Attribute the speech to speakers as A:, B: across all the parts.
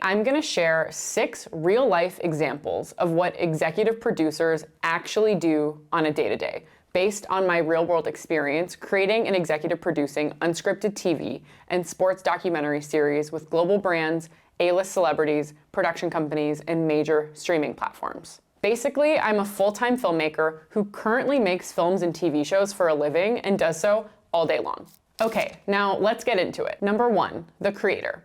A: I'm going to share 6 real-life examples of what executive producers actually do on a day-to-day, based on my real-world experience creating and executive producing unscripted TV and sports documentary series with global brands, A-list celebrities, production companies, and major streaming platforms. Basically, I'm a full-time filmmaker who currently makes films and TV shows for a living and does so all day long. Okay, now let's get into it. Number 1, the creator.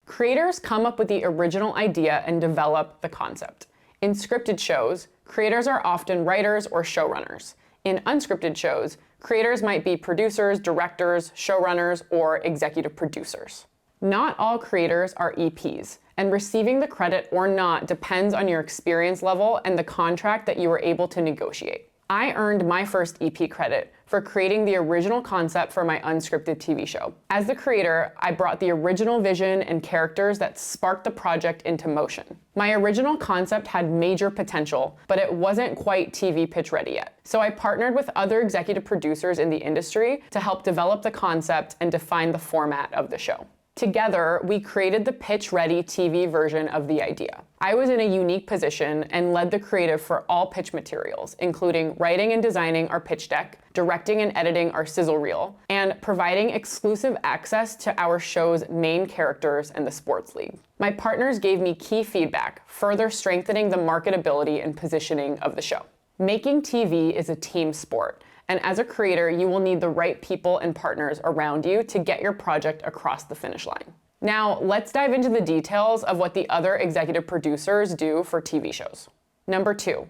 A: Creators come up with the original idea and develop the concept. In scripted shows, creators are often writers or showrunners. In unscripted shows, creators might be producers, directors, showrunners, or executive producers. Not all creators are EPs, and receiving the credit or not depends on your experience level and the contract that you were able to negotiate. I earned my first EP credit for creating the original concept for my unscripted TV show. As the creator, I brought the original vision and characters that sparked the project into motion. My original concept had major potential, but it wasn't quite TV pitch ready yet. So I partnered with other executive producers in the industry to help develop the concept and define the format of the show. Together, we created the pitch-ready TV version of the idea. I was in a unique position and led the creative for all pitch materials, including writing and designing our pitch deck, directing and editing our sizzle reel, and providing exclusive access to our show's main characters and the sports league. My partners gave me key feedback, further strengthening the marketability and positioning of the show. Making TV is a team sport. And as a creator, you will need the right people and partners around you to get your project across the finish line. Now, let's dive into the details of what the other executive producers do for TV shows. Number 2,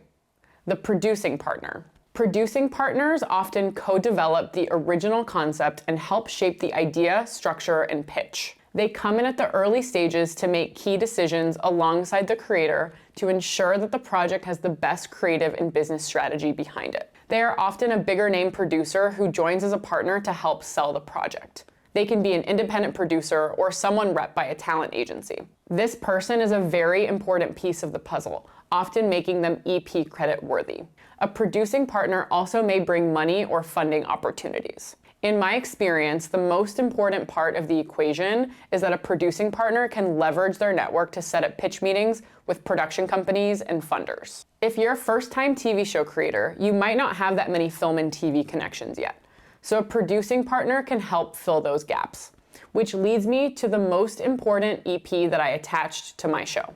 A: the producing partner. Producing partners often co-develop the original concept and help shape the idea, structure, and pitch. They come in at the early stages to make key decisions alongside the creator to ensure that the project has the best creative and business strategy behind it. They are often a bigger name producer who joins as a partner to help sell the project. They can be an independent producer or someone rep by a talent agency. This person is a very important piece of the puzzle, often making them EP credit worthy. A producing partner also may bring money or funding opportunities. In my experience, the most important part of the equation is that a producing partner can leverage their network to set up pitch meetings with production companies and funders. If you're a first-time TV show creator, you might not have that many film and TV connections yet. So a producing partner can help fill those gaps, which leads me to the most important EP that I attached to my show.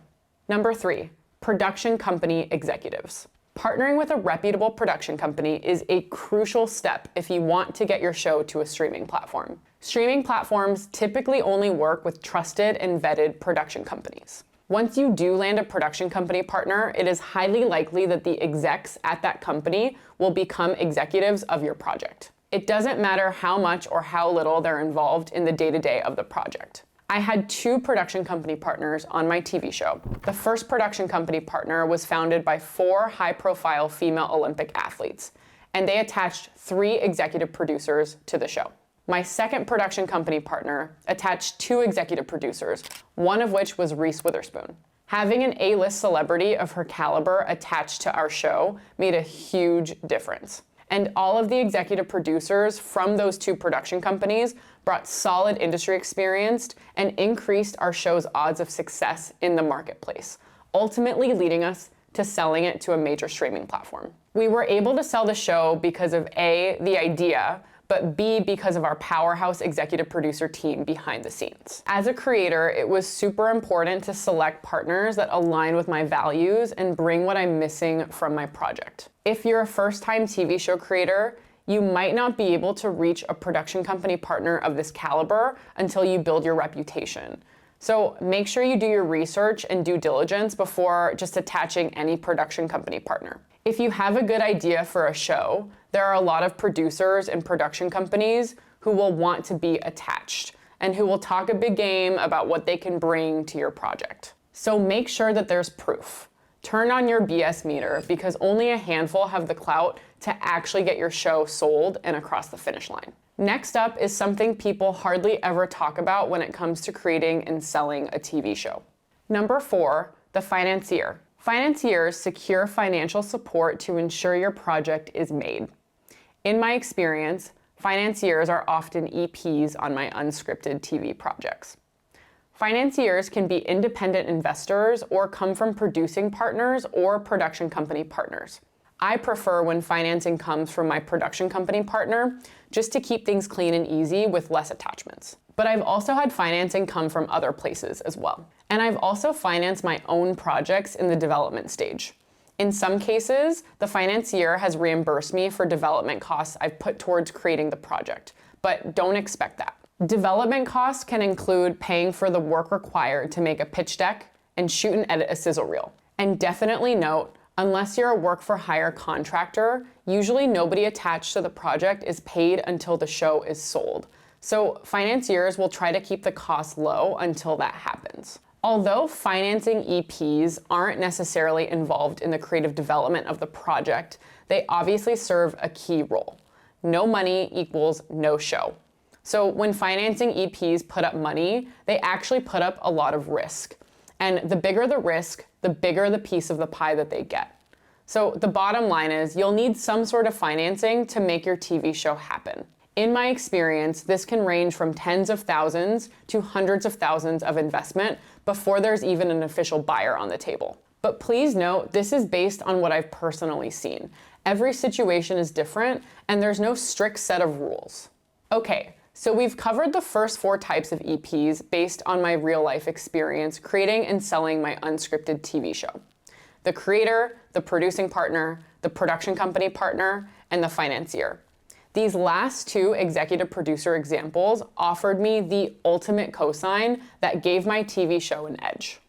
A: Number 3, production company executives. Partnering with a reputable production company is a crucial step if you want to get your show to a streaming platform. Streaming platforms typically only work with trusted and vetted production companies. Once you do land a production company partner, it is highly likely that the execs at that company will become executives of your project. It doesn't matter how much or how little they're involved in the day-to-day of the project. I had 2 production company partners on my TV show. The first production company partner was founded by 4 high-profile female Olympic athletes, and they attached 3 executive producers to the show. My second production company partner attached 2 executive producers, one of which was Reese Witherspoon. Having an A-list celebrity of her caliber attached to our show made a huge difference. And all of the executive producers from those 2 production companies brought solid industry experience and increased our show's odds of success in the marketplace, ultimately leading us to selling it to a major streaming platform. We were able to sell the show because of A, the idea, but B, because of our powerhouse executive producer team behind the scenes. As a creator, it was super important to select partners that align with my values and bring what I'm missing from my project. If you're a first-time TV show creator, you might not be able to reach a production company partner of this caliber until you build your reputation. So make sure you do your research and due diligence before just attaching any production company partner. If you have a good idea for a show, there are a lot of producers and production companies who will want to be attached and who will talk a big game about what they can bring to your project. So make sure that there's proof. Turn on your BS meter because only a handful have the clout to actually get your show sold and across the finish line. Next up is something people hardly ever talk about when it comes to creating and selling a TV show. Number 4, the financier. Financiers secure financial support to ensure your project is made. In my experience, financiers are often EPs on my unscripted TV projects. Financiers can be independent investors or come from producing partners or production company partners. I prefer when financing comes from my production company partner, just to keep things clean and easy with less attachments. But I've also had financing come from other places as well. And I've also financed my own projects in the development stage. In some cases, the financier has reimbursed me for development costs I've put towards creating the project, but don't expect that. Development costs can include paying for the work required to make a pitch deck and shoot and edit a sizzle reel. And definitely note, unless you're a work-for-hire contractor, usually nobody attached to the project is paid until the show is sold. So financiers will try to keep the costs low until that happens. Although financing EPs aren't necessarily involved in the creative development of the project, they obviously serve a key role. No money equals no show. So when financing EPs put up money, they actually put up a lot of risk. And the bigger the risk, the bigger the piece of the pie that they get. So the bottom line is you'll need some sort of financing to make your TV show happen. In my experience, this can range from tens of thousands to hundreds of thousands of investment before there's even an official buyer on the table. But please note, this is based on what I've personally seen. Every situation is different, and there's no strict set of rules. Okay, so we've covered the first 4 types of EPs based on my real-life experience creating and selling my unscripted TV show. The creator, the producing partner, the production company partner, and the financier. These last 2 executive producer examples offered me the ultimate cosign that gave my TV show an edge.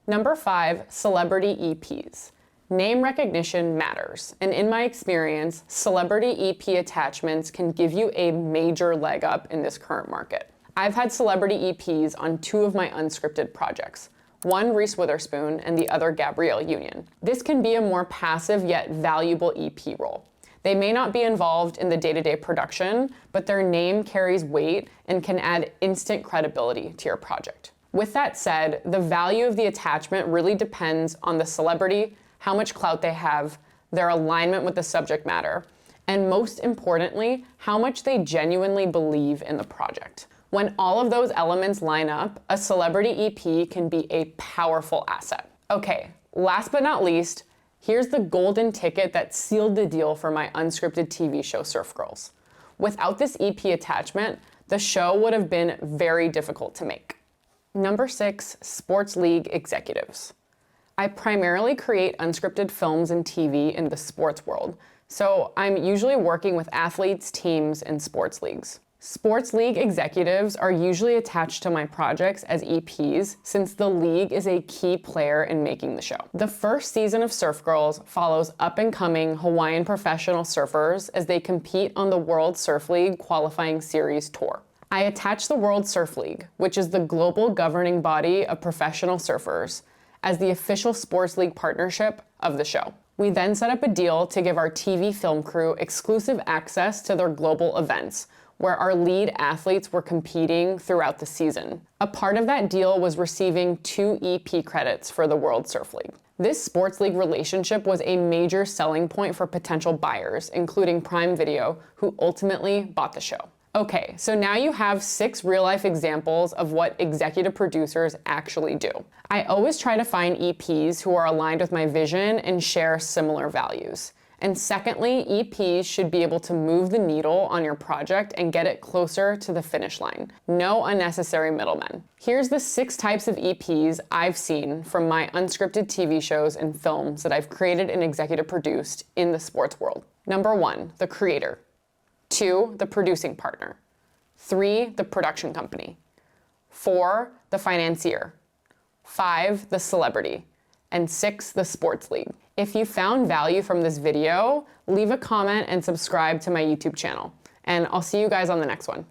A: Number 5, celebrity EPs. Name recognition matters, and in my experience, celebrity EP attachments can give you a major leg up in this current market. I've had celebrity EPs on 2 of my unscripted projects, one Reese Witherspoon and the other Gabrielle Union. This can be a more passive yet valuable EP role. They may not be involved in the day-to-day production, but their name carries weight and can add instant credibility to your project. With that said, the value of the attachment really depends on the celebrity, how much clout they have, their alignment with the subject matter, and most importantly, how much they genuinely believe in the project. When all of those elements line up, a celebrity EP can be a powerful asset. Okay, last but not least, here's the golden ticket that sealed the deal for my unscripted TV show, Surf Girls. Without this EP attachment, the show would have been very difficult to make. Number 6, sports league executives. I primarily create unscripted films and TV in the sports world, so I'm usually working with athletes, teams, and sports leagues. Sports league executives are usually attached to my projects as EPs since the league is a key player in making the show. The first season of Surf Girls follows up-and-coming Hawaiian professional surfers as they compete on the World Surf League Qualifying Series Tour. I attach the World Surf League, which is the global governing body of professional surfers, as the official sports league partnership of the show. We then set up a deal to give our TV film crew exclusive access to their global events, where our lead athletes were competing throughout the season. A part of that deal was receiving 2 EP credits for the World Surf League. This sports league relationship was a major selling point for potential buyers, including Prime Video, who ultimately bought the show. Okay, so now you have 6 real-life examples of what executive producers actually do. I always try to find EPs who are aligned with my vision and share similar values. And secondly, EPs should be able to move the needle on your project and get it closer to the finish line. No unnecessary middlemen. Here's the 6 types of EPs I've seen from my unscripted TV shows and films that I've created and executive produced in the sports world. Number 1, the creator. 2, the producing partner. 3, the production company. 4, the financier. 5, the celebrity. And 6, the sports league. If you found value from this video, leave a comment and subscribe to my YouTube channel. And I'll see you guys on the next one.